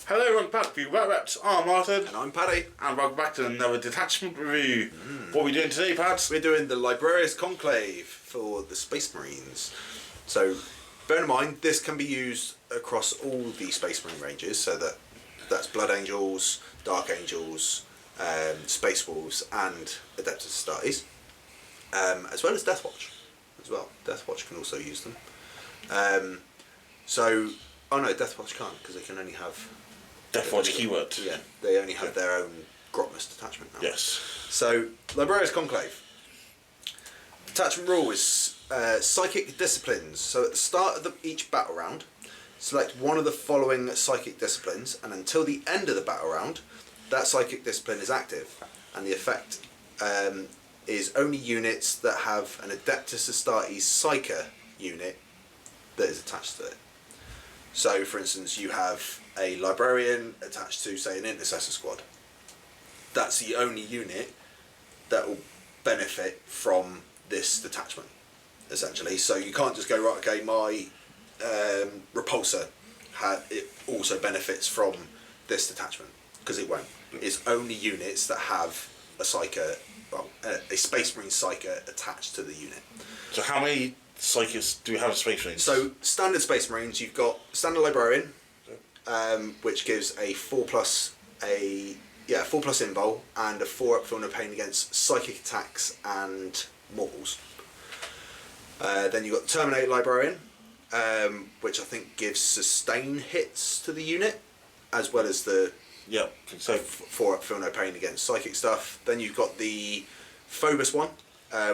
Hello everyone, back with Rabbits. I'm Martin. And I'm Paddy. And welcome back to another Detachment review. What are we doing today, Pads? We're doing the Librarius conclave for the Space Marines. So, bear in mind, this can be used across all the Space Marine ranges, so that's Blood Angels, Dark Angels, Space Wolves, and Adeptus Astartes, as well as Deathwatch as well. Deathwatch can also use them. Oh no, Deathwatch can't, because they can only have... Deathwatch keyword. Yeah, they only have their own Grotmus detachment now. Yes. So, Librarius Conclave. Detachment rule is psychic disciplines. So at the start of each battle round, select one of the following psychic disciplines, and until the end of the battle round, that psychic discipline is active. And the effect is only units that have an Adeptus Astartes Psyker unit that is attached to it. So, for instance, you have a Librarian attached to, say, an Intercessor squad. That's the only unit that will benefit from this detachment, essentially. So you can't just go, right, okay, my Repulsor, it also benefits from this detachment, because it won't. It's only units that have a Psyker, well, a Space Marine Psyker attached to the unit. So how many Psychics do we have as Space Marines? So, standard Space Marines, you've got standard Librarian, which gives a 4+ invul and a 4 up feel no pain against psychic attacks and mortals. Then you've got Terminator Librarian, which I think gives sustain hits to the unit, as well as the 4 up feel no pain against psychic stuff. Then you've got the Phobos one,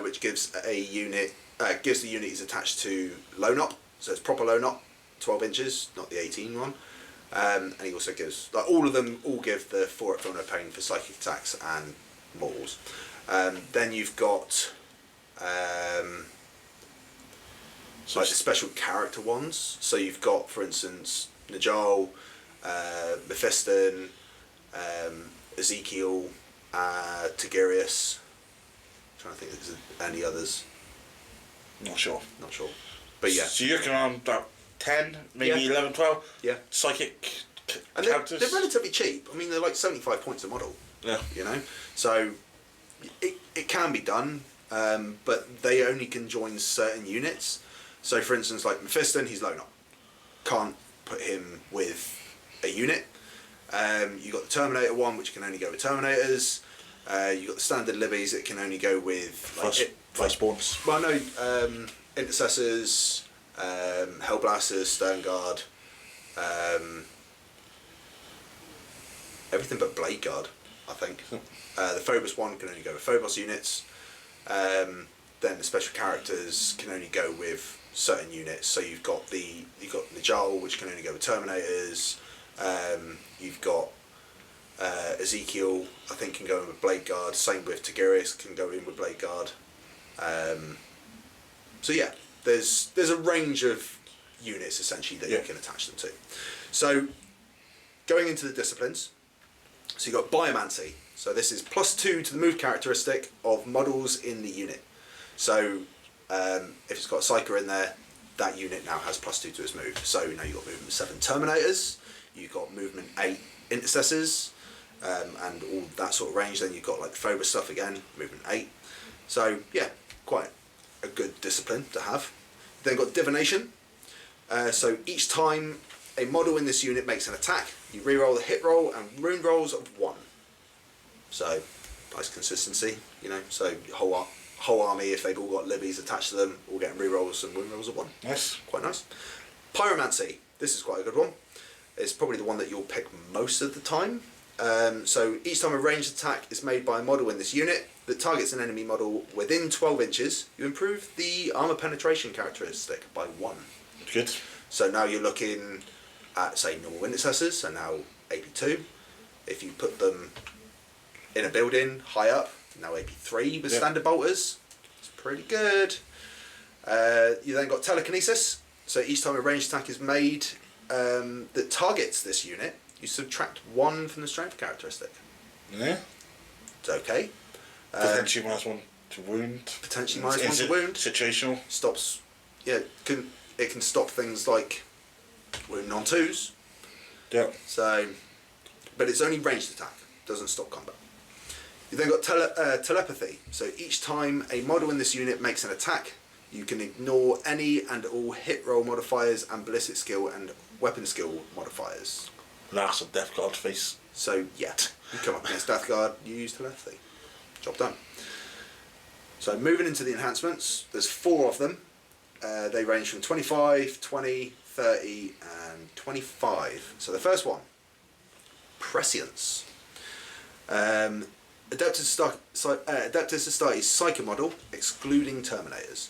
which gives the unit is attached to Low Knot, so it's proper Low Knot, 12 inches, not the 18 one. And he also gives, like, all of them all give the 4 up feel no pain for psychic attacks and mortals. Then you've got like the special character ones. So you've got, for instance, Najal, Mephiston, Ezekiel, Tigurius. I'm trying to think if there's any others. Not sure. But yeah. So you're looking around about 10, maybe 11, 12? Yeah. Psychic and characters? They're relatively cheap. I mean, they're like 75 points a model. Yeah. You know? So it can be done, but they only can join certain units. So for instance, like Mephiston, he's Low Knot. Can't put him with a unit. You've got the Terminator one, which can only go with Terminators. You've got the standard Libbies, it can only go with Firstborns. Well, no, Intercessors, Hellblasters, Stern Guard, everything but Blade Guard, I think. The Phobos one can only go with Phobos units. Then the special characters can only go with certain units. So you've got Najal, which can only go with Terminators. You've got Ezekiel, I think, can go in with Blade Guard. Same with Tigurius, can go in with Blade Guard. So yeah, there's a range of units essentially that you can attach them to. So going into the disciplines, so you've got Biomancy. So this is +2 to the move characteristic of models in the unit. So if it's got a Psyker in there, that unit now has +2 to its move. So now you've got movement 7 Terminators, you've got movement 8 Intercessors, and all that sort of range. Then you've got like Phobos stuff again, movement 8. So yeah, quite a good discipline to have. Then got Divination. So each time a model in this unit makes an attack, you reroll the hit roll and rune rolls of 1. So nice consistency, you know. So your whole army, if they've all got Libbies attached to them, all getting rerolls and rune rolls of 1. Nice, quite nice. Pyromancy. This is quite a good one. It's probably the one that you'll pick most of the time. So each time a ranged attack is made by a model in this unit that targets an enemy model within 12 inches, you improve the armor penetration characteristic by 1. Good. So now you're looking at, say, normal Intercessors, so now AP2. If you put them in a building high up, now AP3 with standard bolters. It's pretty good. You then got Telekinesis. So each time a ranged attack is made that targets this unit, you subtract 1 from the strength characteristic. Yeah. It's okay. Potentially -1 to wound. Potentially -1 to wound. Situational. Stops. Yeah, it can stop things like wound on 2s. Yeah. So, but it's only ranged attack, doesn't stop combat. You then got telepathy. So each time a model in this unit makes an attack, you can ignore any and all hit roll modifiers and ballistic skill and weapon skill modifiers. That's a Death Guard face. So yeah, you come up against Death Guard, you use telepathy. Job done. So moving into the enhancements, there's 4 of them. They range from 25, 20, 30 and 25. So the first one, Prescience. Adeptus Astartes Psycho model, excluding Terminators.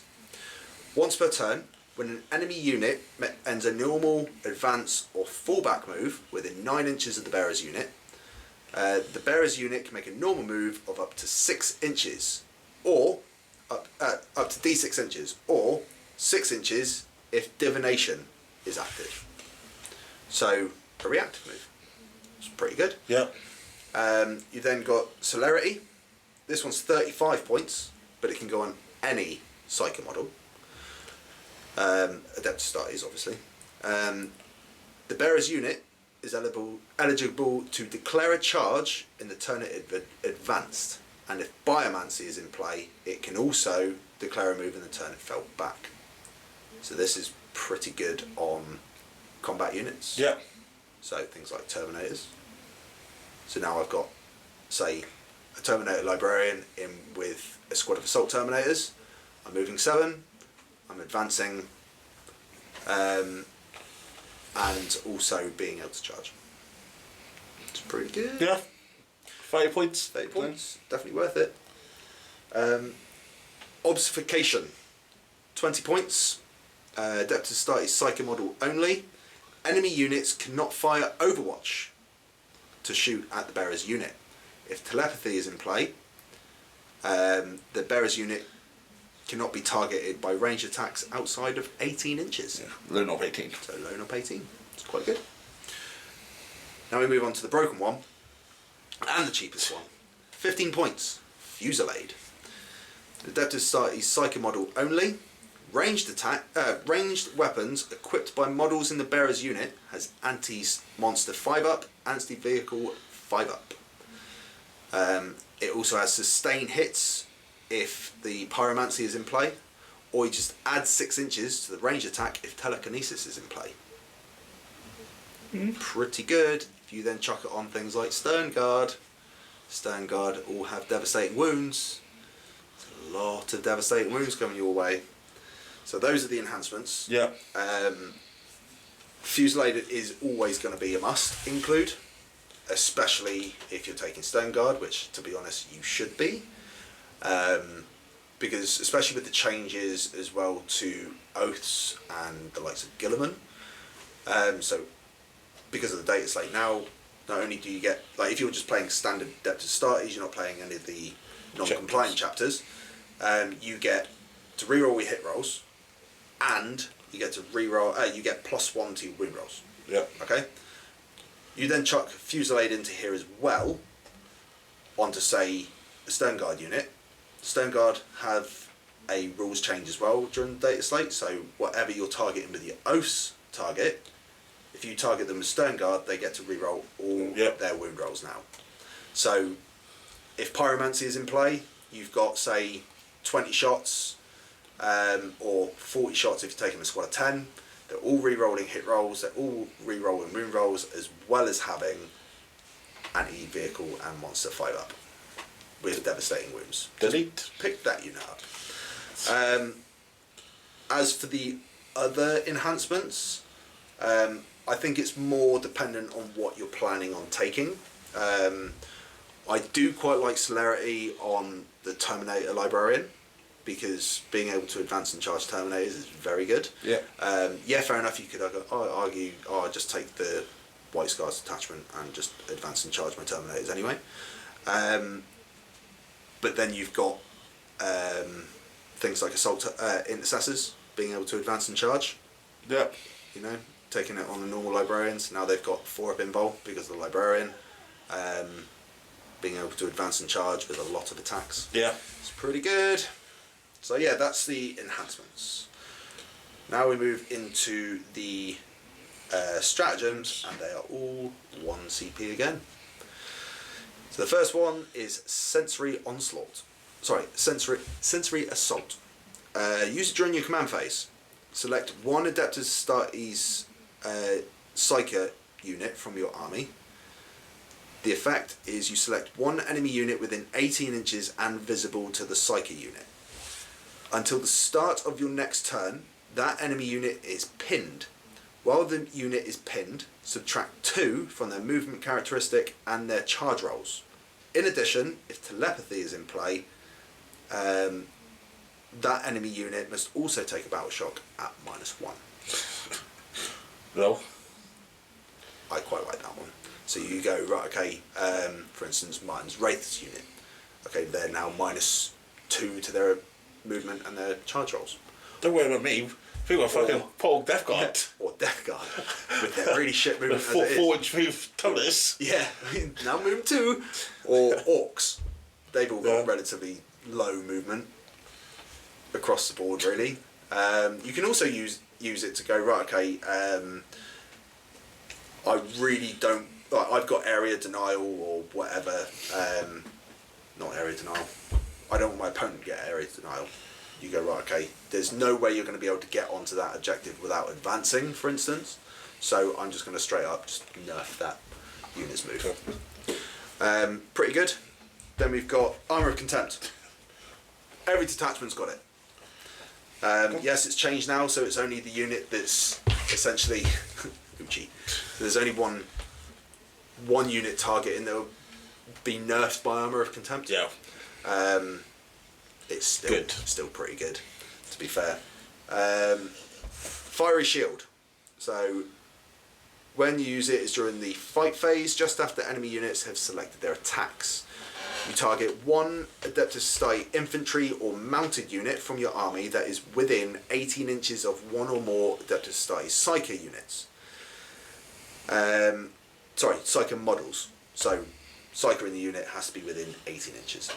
Once per turn, when an enemy unit ends a normal, advance or fallback move within 9 inches of the bearer's unit, the bearer's unit can make a normal move of up to 6 inches, or up to d6 inches, or 6 inches if divination is active. So a reactive move. It's pretty good. Yeah. You then got Celerity. This one's 35 points, but it can go on any Psycho model. Adeptus Astartes, obviously. The bearer's unit is eligible to declare a charge in the turn it advanced, and if Biomancy is in play, it can also declare a move in the turn it fell back. So this is pretty good on combat units. Yeah. So things like Terminators. So now I've got, say, a Terminator Librarian in with a squad of Assault Terminators. I'm moving 7. I'm advancing, and also being able to charge. It's pretty good. Yeah. 30 points. 30 points. Definitely worth it. Obfuscation. 20 points. Adeptus Astartes Psycho model only. Enemy units cannot fire Overwatch to shoot at the bearer's unit. If telepathy is in play, the bearer's unit cannot be targeted by range attacks outside of 18 inches. Yeah. Lone up 18. So lone up 18. It's quite good. Now we move on to the broken one, and the cheapest one. 15 points. Fusillade. Adeptus Astartes Psycho model only. Ranged ranged weapons equipped by models in the bearer's unit has anti-monster 5-up, anti-vehicle 5-up. It also has sustain hits if the pyromancy is in play, or you just add 6 inches to the range attack if telekinesis is in play. Pretty good. If you then chuck it on things like Stern Guard all have devastating wounds. There's a lot of devastating wounds coming your way. So those are the enhancements. Yeah. Fusillade is always going to be a must include, especially if you're taking Stone Guard, which, to be honest, you should be. Because, especially with the changes as well to Oaths and the likes of Guilliman. So, because of the data slate now, not only do you get, like, if you're just playing standard Adeptus Astartes, you're not playing any of the non-compliant chapters, you get to reroll your hit rolls, and you get to reroll. You get +1 to your wound rolls. Yeah. Okay. You then chuck Fusillade into here as well, onto say a Stone Guard unit. Stone Guard have a rules change as well during the data slate. So whatever you're targeting with your Oaths target, if you target them with Stone Guard, they get to reroll all their wound rolls now. So if Pyromancy is in play, you've got say 20 shots. Or 40 shots if you're taking a squad of 10. They're all re-rolling hit rolls, they're all re-rolling wound rolls, as well as having anti-vehicle and monster 5-up with devastating wounds. Delete. Pick that unit up. As for the other enhancements, I think it's more dependent on what you're planning on taking. I do quite like Celerity on the Terminator Librarian, because being able to advance and charge Terminators is very good. Yeah. Fair enough, you could argue, I'll just take the White Scars Detachment and just advance and charge my Terminators anyway. But then you've got things like Assault Intercessors, being able to advance and charge. Yeah. You know, taking it on the normal Librarians. Now they've got 4-up invul because of the Librarian. Being able to advance and charge with a lot of attacks. Yeah. It's pretty good. So yeah, that's the enhancements. Now we move into the stratagems, and they are all 1 CP again. So the first one is sensory onslaught. Sorry, sensory assault. Use it during your command phase. Select one Adeptus Astartes Psyker unit from your army. The effect is you select one enemy unit within 18 inches and visible to the Psyker unit. Until the start of your next turn, that enemy unit is pinned. While the unit is pinned, subtract 2 from their movement characteristic and their charge rolls. In addition, if telepathy is in play, that enemy unit must also take a battle shock at -1. No. I quite like that one. So you go, right, okay, for instance, Martin's Wraith's unit. Okay, they're now -2 to their movement and their charge rolls. Don't worry about me. People are fucking Paul Death Guard. Or Death Guard. With their really shit movement. With 4-inch move tonus. Yeah, now move 2. Or Orcs. They've all got relatively low movement across the board, really. You can also use it to go, right, okay, I really don't, like, I've got area denial or whatever, not area denial, I don't want my opponent to get area denial. You go, right, okay, there's no way you're going to be able to get onto that objective without advancing, for instance, so I'm just going to straight up just nerf that unit's move. Pretty good. Then we've got Armour of Contempt. Every detachment's got it. Yes, it's changed now, so it's only the unit that's essentially Gucci. There's only one unit target, and they'll be nerfed by Armour of Contempt. Yeah. It's still Good. Still pretty good, to be fair. Fiery Shield. So when you use it, it's during the fight phase, just after enemy units have selected their attacks. You target one Adeptus Astartes infantry or mounted unit from your army that is within 18 inches of one or more Adeptus Astartes Psyker units. Sorry, Psyker models. So Psyker in the unit has to be within 18 inches.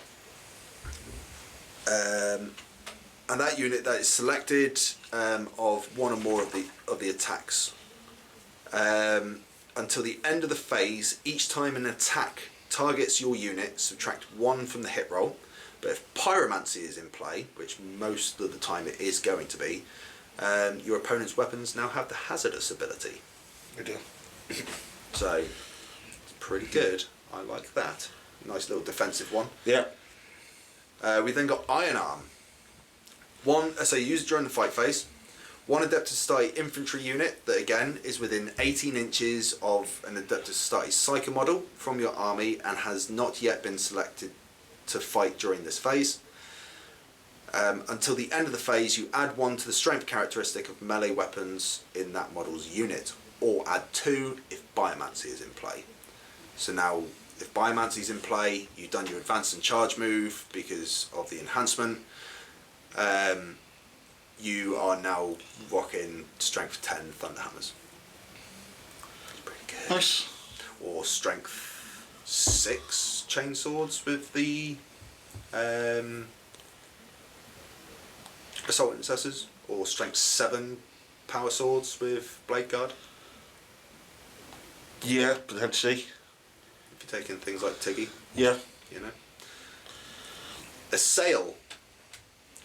And that unit that is selected of one or more of the attacks. Until the end of the phase, each time an attack targets your unit, subtract 1 from the hit roll. But if Pyromancy is in play, which most of the time it is going to be, your opponent's weapons now have the Hazardous ability. They do. So it's pretty good. I like that. Nice little defensive one. Yeah. We then got Iron Arm. So you use it during the fight phase. One Adeptus Astartes infantry unit that again is within 18 inches of an Adeptus Astartes Psyker model from your army and has not yet been selected to fight during this phase. Until the end of the phase, you add 1 to the strength characteristic of melee weapons in that model's unit, or add 2 if Biomancy is in play. So now, if Biomancy is in play, you've done your advance and charge move because of the enhancement. You are now rocking strength 10 Thunderhammers. That's pretty good. Nice. Or strength 6 chainswords with the assault intercessors, or strength 7 power swords with blade guard. Yeah, potentially. If you're taking things like Tiggy, Yeah. you know. Assail.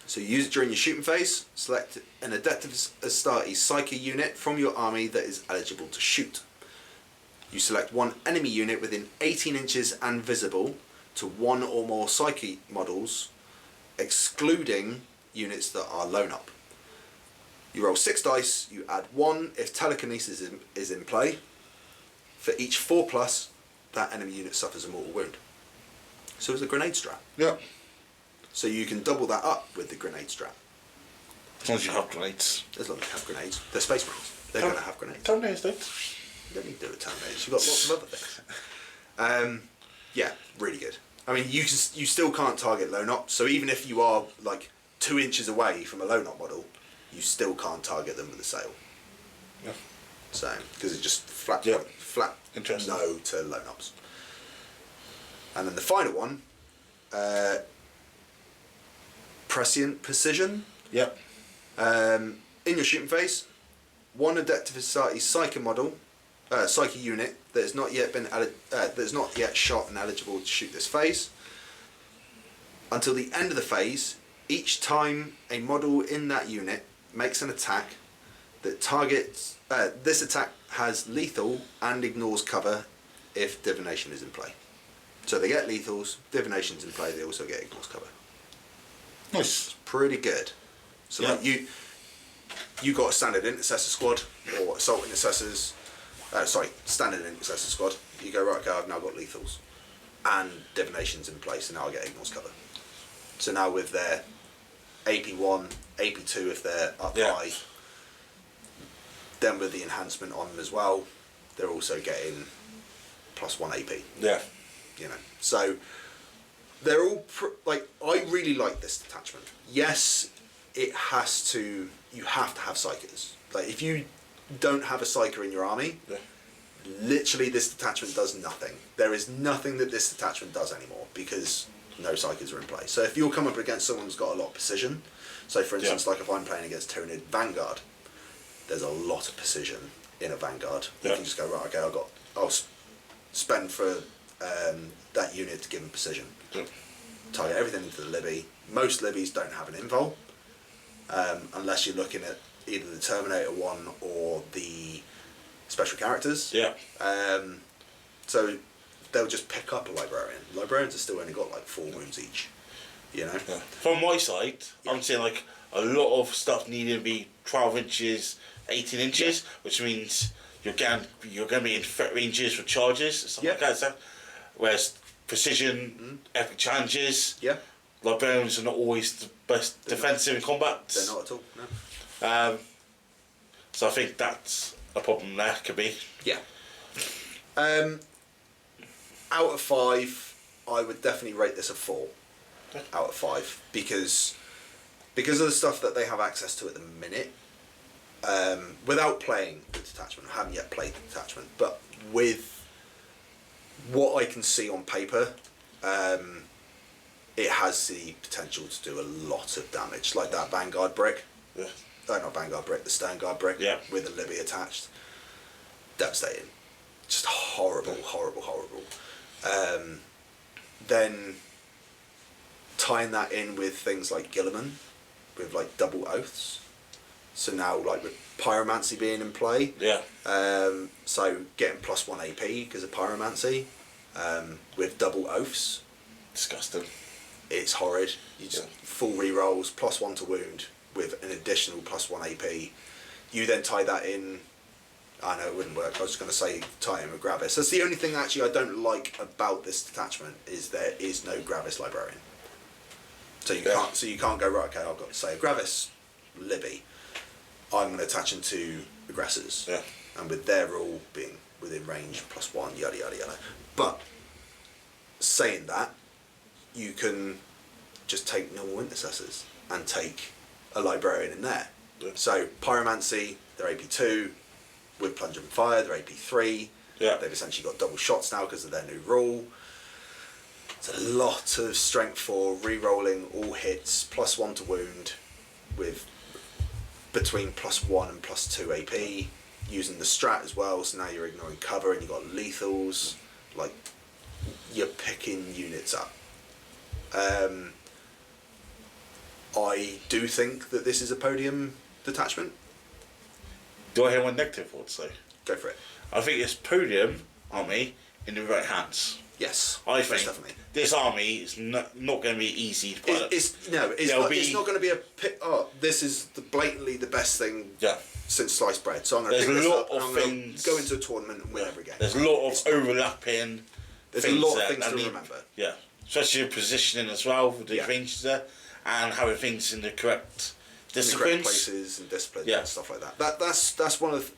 So you use it during your shooting phase. Select an Adeptus Astartes Psyker unit from your army that is eligible to shoot. You select one enemy unit within 18 inches and visible to one or more Psyche models, excluding units that are lone up. You roll 6 dice, you add 1 if telekinesis is in play. For each 4+, that enemy unit suffers a mortal wound. So it's a grenade strat. Yeah. So you can double that up with the grenade strat. As long as you have grenades. As long as you have grenades. They're space marines. They're going to have grenades. Grenades, don't. You don't need to do it with grenades. You've got lots of other things. Yeah, really good. I mean, you still can't target lone op. So even if you are like 2 inches away from a lone op model, you still can't target them with a sail. Yeah. So because it just flat Interesting. no to lone ops. And then the final one. Prescient Precision. Yep. In your shooting phase, one Adeptive Society Psyche model, Psyche unit that has not yet been that is not yet shot and eligible to shoot this phase. Until the end of the phase, each time a model in that unit makes an attack that targets, this attack has lethal and ignores cover if divination is in play. So they get lethals, divination's in play, they also get ignores cover. Nice. It's pretty good. So like you got a standard intercessor squad or assault intercessors. Standard intercessor squad. You go, right, okay, I've now got lethals and divination's in place, and now I get ignores cover. So now with their AP1, AP2 if they're up high, then with the enhancement on them as well, they're also getting +1 AP. Yeah. You know, so they're all like, I really like this detachment. Yes, you have to have psychers. Like if you don't have a psyker in your army, literally this detachment does nothing. There is nothing that this detachment does anymore because no psychers are in play. So if you're coming up against someone who's got a lot of precision, so for instance, like if I'm playing against Tyranid Vanguard, there's a lot of precision in a Vanguard. You can just go, right, okay, I'll spend for that unit to give them precision. Target everything into the Libby. Most Libbies don't have an invul, unless you're looking at either the Terminator one or the special characters. So they'll just pick up a Librarian. Librarians have still only got like 4 wounds each, you know? From my side, I'm seeing like a lot of stuff needing to be 12 inches, 18 inches, which means you're going to be in threat ranges for charges, stuff like that. So, whereas precision, epic challenges, Librarians are not always the best defensive in combat. They're not at all, no. So I think that's a problem there, could be. Out of 5, I would definitely rate this a 4 out of 5 because of the stuff that they have access to at the minute. Without playing the detachment, I haven't yet played the detachment, but with what I can see on paper, it has the potential to do a lot of damage, like that Vanguard brick. Not Vanguard brick, the Sternguard brick with a Libby attached. Devastating. Just horrible, horrible, horrible. Then tying that in with things like Gilliman, with like double oaths. So now like with pyromancy being in play, so getting +1 AP because of pyromancy, with double oaths. Disgusting. It's horrid. You just full rerolls, +1 to wound with an additional +1 AP. You then tie that in. I know it wouldn't work. I was just going to say tie in with Gravis. That's the only thing actually I don't like about this detachment is there is no Gravis Librarian. So you can't go, right, okay, I've got to say a Gravis Libby. I'm going to attach them to aggressors. And with their rule being within range +1, yada yada yada. But saying that, you can just take normal intercessors and take a Librarian in there. So pyromancy, they're AP2. With Plunge and Fire, they're AP3. They've essentially got double shots now because of their new rule. It's a lot of strength for re-rolling all hits, +1 to wound, with between +1 and +2 AP, using the strat as well, so now you're ignoring cover and you've got lethals. Like, you're picking units up. I do think that this is a podium detachment. Do I hear my negative thoughts though? Go for it. I think it's podium army in the right hands. Yes, I most think definitely. this army is not going to be easy to pilot. It's not going to be a this is blatantly the best thing since sliced bread. So I'm going to pick this up and I'm going to go into a tournament and win every game. There's a lot of overlapping. There's a lot of things to remember. Especially your positioning as well with the ranges there, and having things in the correct disciplines, in the correct places and disciplines and stuff like that. That's one of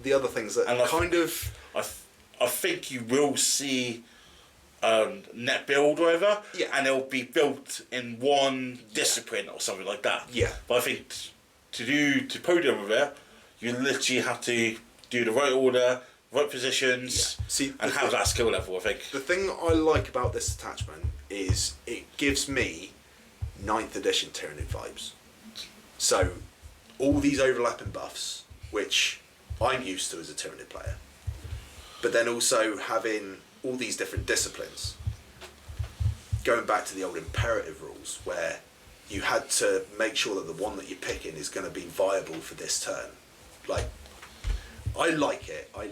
the other things that I think you will see net build or whatever, and it'll be built in one discipline or something like that. But I think to podium with it, you literally have to do the right order, right positions, and have that skill level. I think the thing I like about this attachment is it gives me 9th edition Tyranid vibes. So all these overlapping buffs which I'm used to as a Tyranid player. But then also having all these different disciplines, going back to the old imperative rules where you had to make sure that the one that you're picking is going to be viable for this turn. Like, I like it a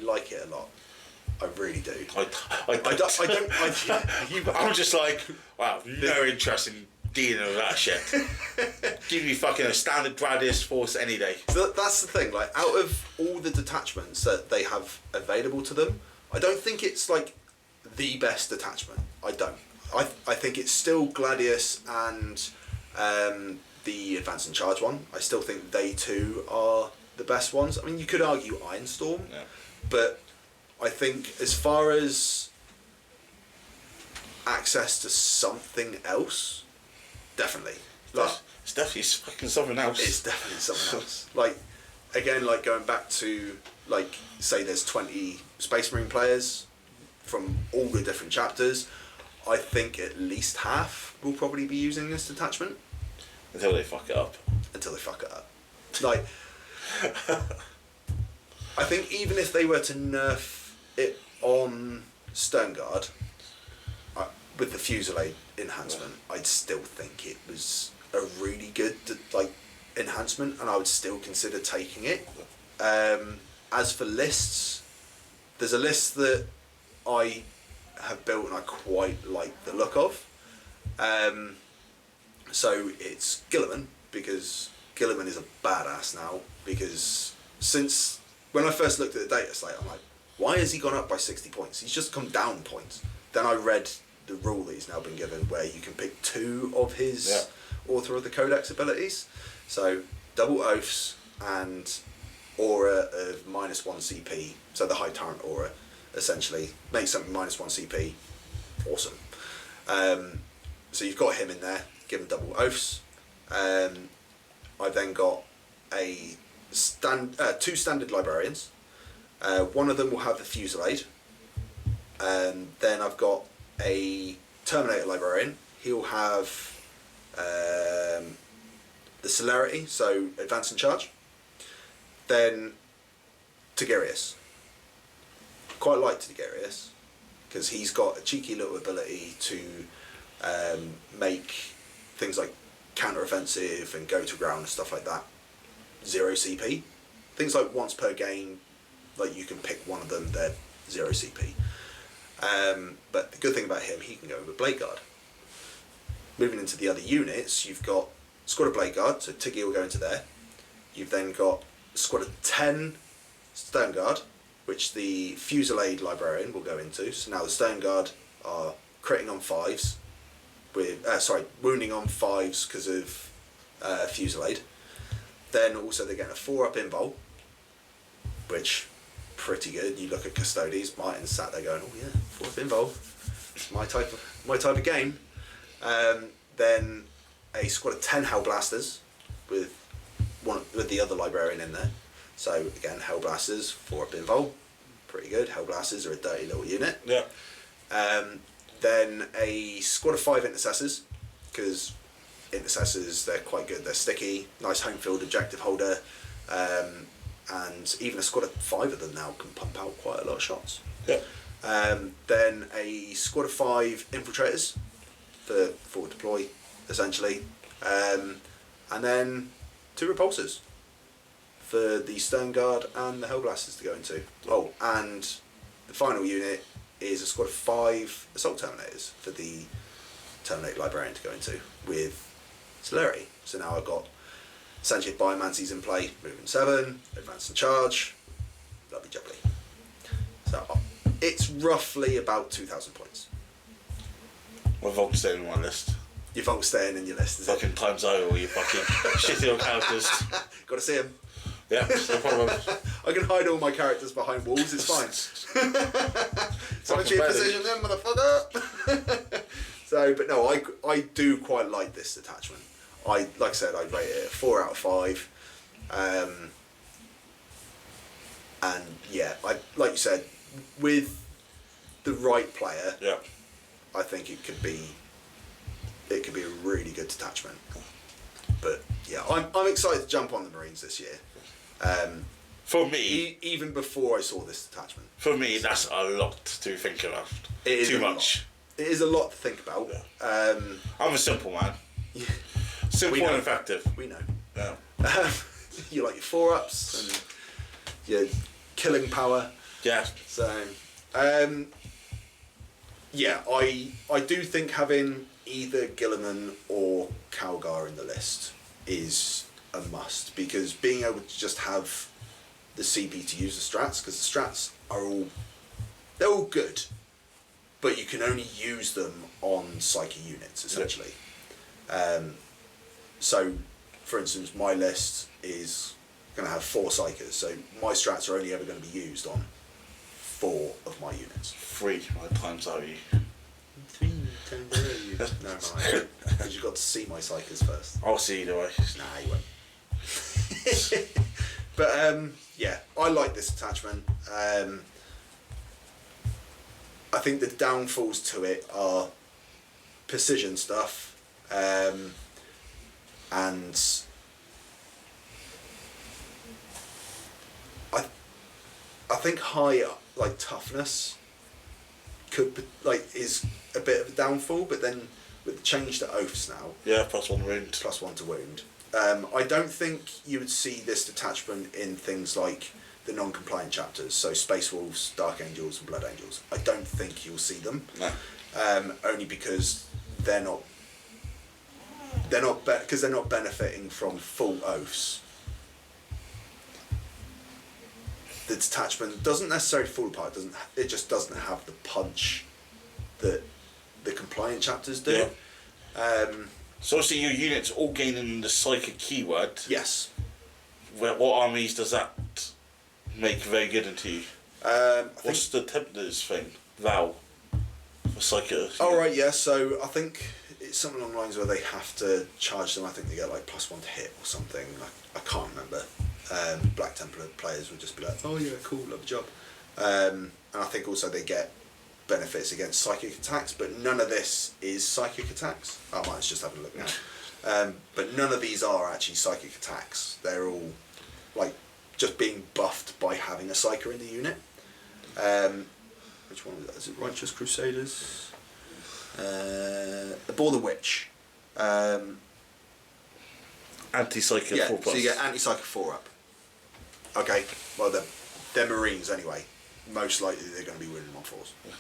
lot. I really do. I'm just like, wow, no interest in dealing with that shit. Give me fucking a standard Gradius force any day. So that's the thing, like, out of all the detachments that they have available to them, I don't think it's like the best detachment. I don't. I think it's still Gladius and the Advance and Charge one. I still think they two are the best ones. I mean, you could argue Ironstorm, but I think as far as access to something else, definitely. Like, it's definitely fucking something else. It's definitely something else. Like, again, like going back to, like, say there's 20 Space Marine players from all the different chapters, I think at least half will probably be using this detachment. Until they fuck it up. Like, I think even if they were to nerf it on Sternguard with the Fusillade enhancement, I'd still think it was a really good enhancement, and I would still consider taking it. As for lists, there's a list that I have built and I quite like the look of. So it's Guilliman, because Guilliman is a badass now, because since when I first looked at the data slate, I'm like, why has he gone up by 60 points? He's just come down points. Then I read the rule that he's now been given where you can pick 2 of his Author of the Codex abilities. So double oaths and aura of -1 CP, so the High Tyrant aura, essentially makes something -1 CP. Awesome. So you've got him in there, give him double oaths. I've then got two standard librarians. One of them will have the Fusillade. Then I've got a Terminator librarian. He'll have the Celerity, so Advance and Charge. Then Tigurius. Quite like Tigurius because he's got a cheeky little ability to make things like counter-offensive and go to ground and stuff like that 0 CP. Things like once per game, like you can pick one of them, they're 0 CP. But the good thing about him, he can go with Blade Guard. Moving into the other units, you've got Squad of Blade Guard, so Tiggy will go into there. You've then got a squad of 10 Stone Guard, which the Fusillade Librarian will go into. So now the Stone Guard are critting on 5s, with wounding on 5s because of Fusillade. Then also they're getting a 4-up invul, which pretty good. You look at Custodes, Martin's sat there going, oh yeah, 4-up invul, it's my type of game. Then a squad of 10 Hellblasters with the other librarian in there. So again, Hellblasters, 4-up invul, pretty good. Hellblasters are a dirty little unit. Yeah. Then a squad of 5 Intercessors, because Intercessors, they're quite good. They're sticky, nice home field objective holder, and even a squad of 5 of them now can pump out quite a lot of shots. Yeah. Then a squad of 5 Infiltrators for forward deploy, essentially, and then 2 Repulsors for the Stern Guard and the Hellblasters to go into. Oh, and the final unit is a squad of 5 Assault Terminators for the Terminator Librarian to go into with Celerity. So now I've got Sentient Biomancies in play, moving 7, Advance and Charge, lovely jubbly. So it's roughly about 2,000 points. My Volk's staying on my list. Your Volk's staying in your list, is fucking it? Times O, you fucking shitty little characters. Got to see him. Yeah, no problem. I can hide all my characters behind walls, it's fine. Solitary position then, motherfucker! So, but no, I do quite like this detachment. Like I said, I'd rate it a 4 out of 5. And yeah, like you said, with the right player, yeah, I think it could be a really good detachment. But yeah, I'm excited to jump on the Marines this year. For me, even before I saw this detachment. For me, that's a lot to think about. It is too much. It is a lot to think about. Yeah. I'm a simple man. Yeah. Simple and effective. We know. Yeah. You like your 4-ups and your killing power. Yeah. So, yeah, I do think having either Gilliman or Calgar in the list is a must, because being able to just have the CP to use the strats, because the strats they're all good, but you can only use them on psyche units essentially. So, for instance, my list is going to have 4 psychers, so my strats are only ever going to be used on 4 of my units. 3 by times out you. 3 times out you. No, mind, because you've got to see my psychers first. I'll see either way. Nah, you won't. But yeah, I like this attachment. I think the downfalls to it are precision stuff, and I think high toughness is a bit of a downfall, but then with the change to oaths now, yeah, +1 wound, +1 to wound. I don't think you would see this detachment in things like the non-compliant chapters, so Space Wolves, Dark Angels, and Blood Angels. I don't think you'll see them. No. Only because they're not benefiting from full oaths. The detachment doesn't necessarily fall apart. It just doesn't have the punch that the compliant chapters do. Yeah. So obviously your unit's all gaining the psychic keyword. Yes. What armies does that make very good into you? What's the Templars thing? Vow. For psychic. Oh right, yeah. So I think it's something along the lines where they have to charge them. I think they get like +1 to hit or something. I can't remember. Black Templar players would just be like, oh yeah, cool, love the job. And I think also they get benefits against psychic attacks, but none of this is psychic attacks. I might just have a look now. But none of these are actually psychic attacks. They're all like just being buffed by having a psyker in the unit. Which one was that? Is it Righteous Crusaders? Abhor the Witch. Anti-psychic 4+. So you get anti-psychic 4-up. Okay, well they're Marines anyway. Most likely they're going to be winning on 4s. Yeah.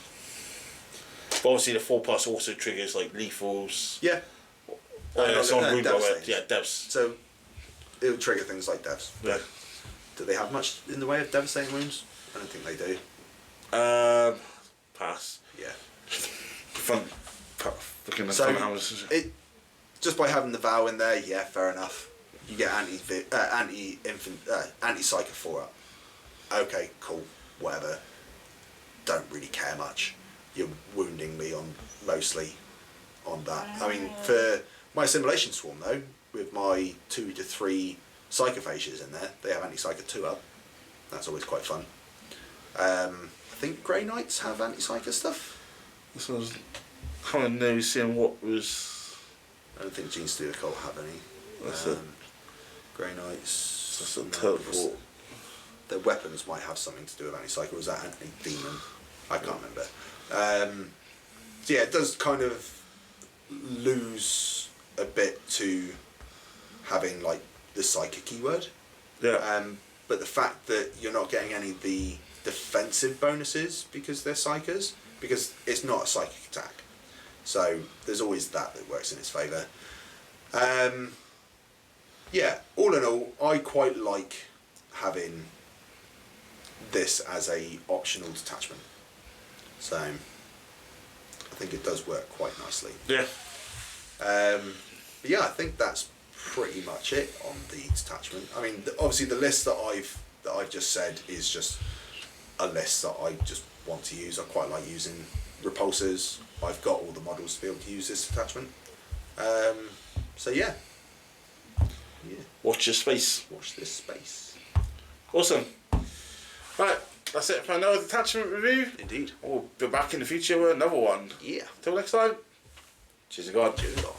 But obviously the 4+ also triggers like lethals. Yeah. Devs. So it'll trigger things like devs. Yeah. Do they have much in the way of devastating wounds? I don't think they do. Pass. Yeah. It just by having the vow in there, yeah, fair enough. You get anti-psychic 4-up. Okay, cool, whatever. Don't really care much. You're wounding me mostly on that. I mean, for my Assimilation Swarm though, with my 2 to 3 Psychophages in there, they have anti-psychic 2-up. That's always quite fun. I think Grey Knights have anti-psychic stuff. This was kind of new seeing what was. I don't think Gene Stealer Cult have any. That's it. Grey Knights. That's a teleport. Their weapons might have something to do with anti-psychic. Or was that anti-demon? I can't remember. So yeah, it does kind of lose a bit to having like the psychic keyword. Yeah. But the fact that you're not getting any of the defensive bonuses because they're psychers, because it's not a psychic attack. So there's always that works in its favour. Yeah, all in all, I quite like having this as a optional detachment. So I think it does work quite nicely. Yeah. But yeah, I think that's pretty much it on the detachment. I mean, obviously the list that I've just said is just a list that I just want to use. I quite like using repulsors. I've got all the models to be able to use this attachment. So yeah. Watch your space. Watch this space. Awesome. Right, that's it for another detachment review. Indeed. We'll be back in the future with another one. Yeah. Till next time. Cheers to God. Cheers to God.